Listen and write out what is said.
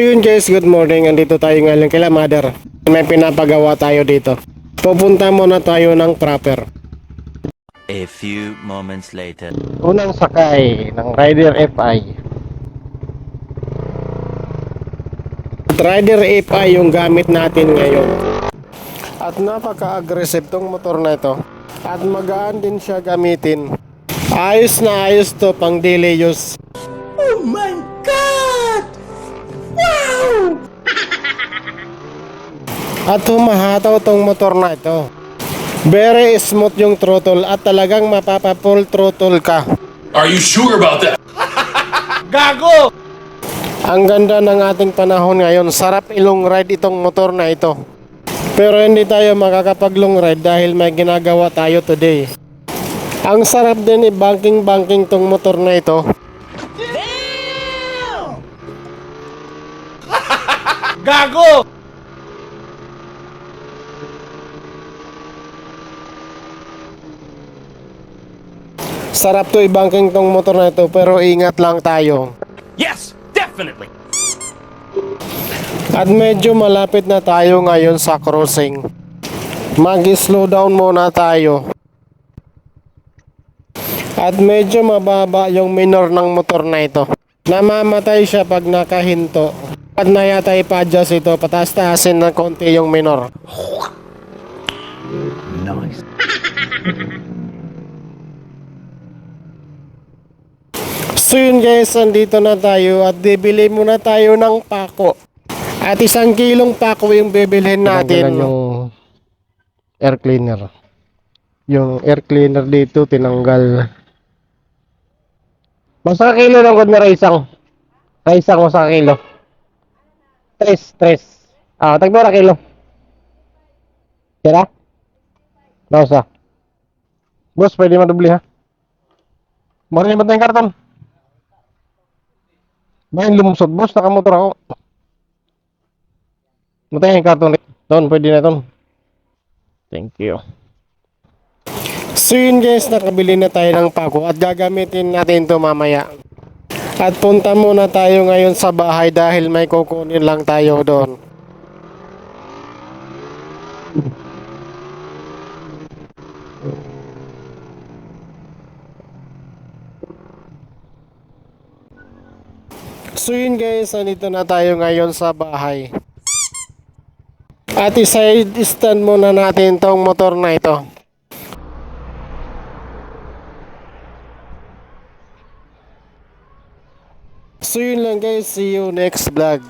So yun guys, good morning. Andito tayo ngayon kay Mother. May pinapagawa tayo dito. Pupunta muna tayo ng proper. A few moments later. Unang sakay ng Rider FI. Rider FI yung gamit natin ngayon. At napaka-aggressive tong motor na ito. At magaan din siya gamitin. Ayos na ayos to pang daily use. Oh my God! Wow! At humahataw tong motor na ito. Very smooth yung throttle at talagang mapapa-full throttle ka. Are you sure about that? Gago! Ang ganda ng ating panahon ngayon. Sarap ilong ride itong motor na ito. Pero hindi tayo makakapag-long ride dahil may ginagawa tayo today. Ang sarap din i-banking tong motor na ito. Gago! Sarap to i-banking tong motor na ito pero ingat lang tayo. Yes, definitely. At medyo malapit na tayo ngayon sa crossing. Mag-slow down muna tayo. At medyo mababa yung minor ng motor na ito. Namamatay siya pag nakahinto. At na yata ipa-adjust ito, pataas-taasin ng konti yung minor. Nice. So yun guys, andito na tayo at bibili muna tayo ng pako. At 1 kilong pako yung bibilhin natin. Yung air cleaner. Yung air cleaner dito tinanggal. Basta kilo lang kung isang. Isang o sa kilo. 3. Tagpura kilo. Kira? Nausa. Boss, pwede madubli ha? Marinig ba tayong karton? Main lumusot boss, nakamotor ako. Matay yung karton. Doon, pwede na doon. Thank you. So yun guys, nakabili na tayo ng pako at gagamitin natin ito mamaya. At punta muna tayo ngayon sa bahay dahil may kukunin lang tayo doon. So yun guys, nandito na tayo ngayon sa bahay. At i-side stand muna natin tong motor na ito. So yun lang guys, see you next vlog.